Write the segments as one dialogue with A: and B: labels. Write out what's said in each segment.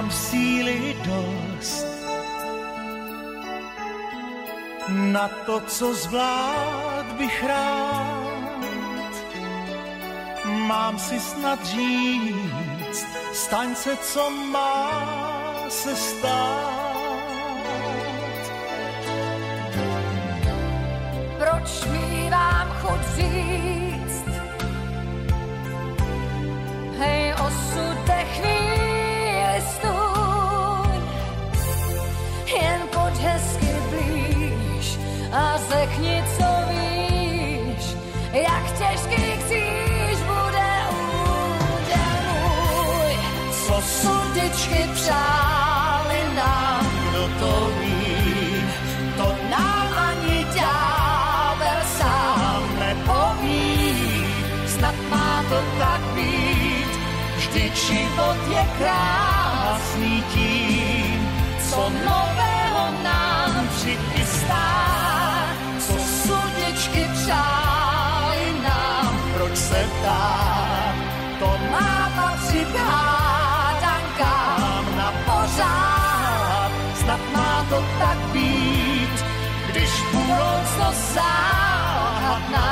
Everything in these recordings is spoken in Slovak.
A: nemám síly dost na to, co zvlád bych rád. Mám si snad říct, staň se, co má se stát.
B: Proč mívám chuť říct, hej, osude, chvíli stůj, jen poď hezky blíž a řekni, co víš, jak těžký kříž bude úděl můj. Co sudičky přáli nám, kdo to ví, to nám ani ďábel sám nepoví. Snad má to tak být, vždyť život je krásný tím, co nového nám přichystá. Co sudičky přáli nám, proč se ptát, to má patřit hádankám na pořád. Snad má to tak být, když budoucnost záhadná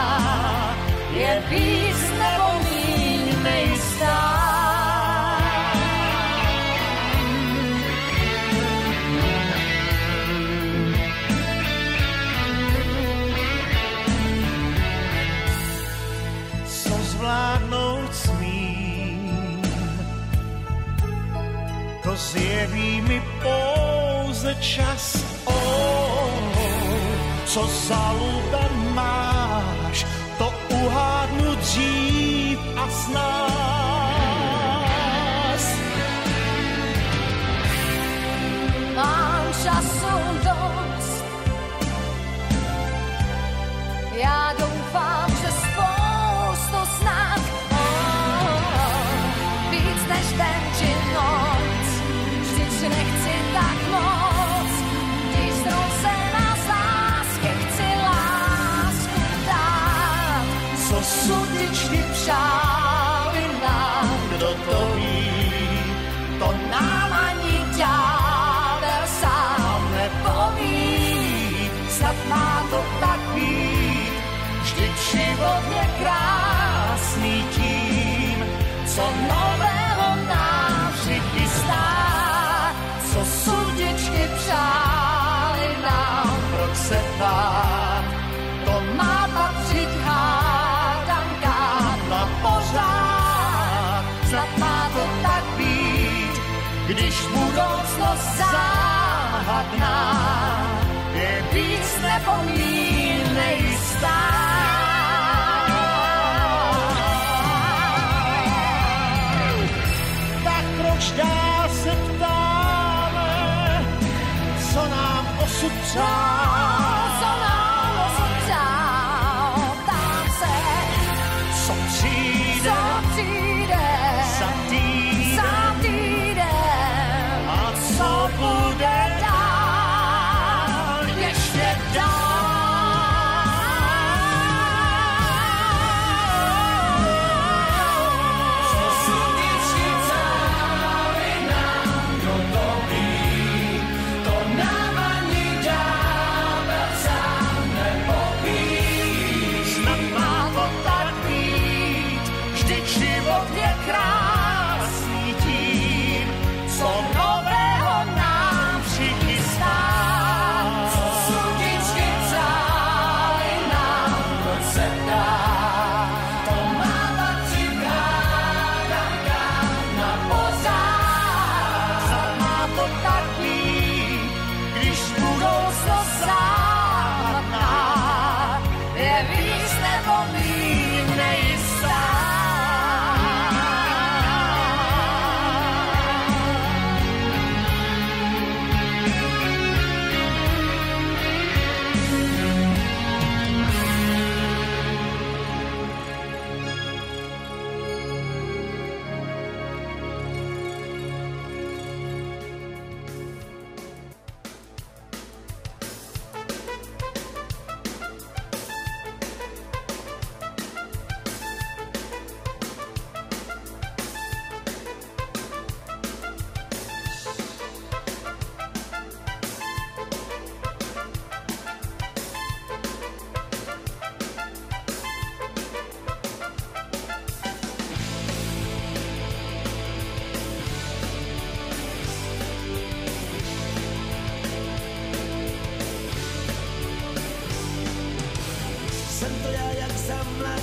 B: je víc nebo míň nejistá.
A: Co zvládnout smím, to zjeví mi pouze čas. Co za luben máš, to uhádnu dřív a snás.
B: Mám času dost, já doufám, že spoustu snad, víc než den či noc, vždyť nechci tak moc, když se nás lásky chci lásku dát.
A: Co sudičky přáli nám, kdo to ví, to nám ani ďábel sám nepoví. Snad má to tak být, vždyť život je krásný tím, co nového nám přichystá. Co sudičky přáli nám, proč se bát, to má patřit hádankám na pořád. Snad má to tak být, když budoucnost záhadná je víc nebo míň nejistá. Tak proč dál se ptáme, co nám osud přál?
B: Co nám osud přál? Ptám se,
A: co přijde za týden a co bude dál, ještě dál.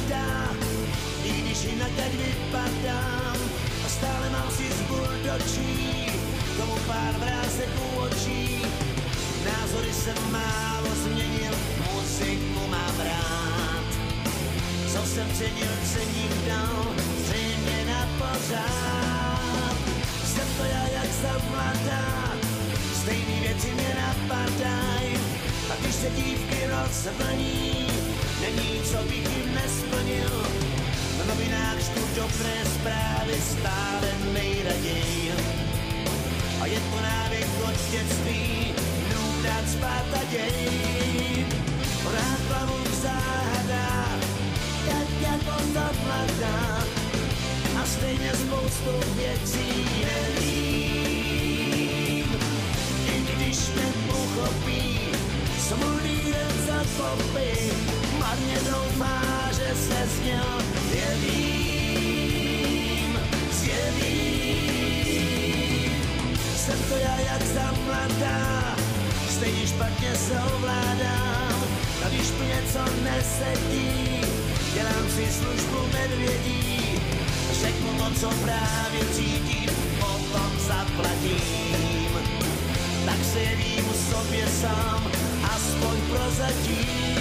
C: mladá, i když jinak tak vypadám, a stále mám si zbůr do čí, tomu pár vrásek u očí. Názory jsem málo změnil, muziku mám rád. Co jsem cenil, cením dál, zřejmě na pořád. Jsem to já, jak jsem mladá, stejný věci mě napadaj. A když se dívky rozvlní, není, co bych jim nesplnil. Na novinách čtu dobré zprávy stále nejraději. A je to návyk od dětství, dát spát a děj. Rád plavu v záhadách, tak jako ta mladá. A stejně spoustu věcí nevím. I když mě uchopí, co můj líden zapopí, marně doufá, že se z něho zjevím. Jsem to já, jak ta mladá, stejně špatně se ovládám, a když mi něco nesedí, dělám si službu medvědí, řeknu to, co právě cítím, potom zaplatím. Tak se jevím sobě sám, aspoň prozatím.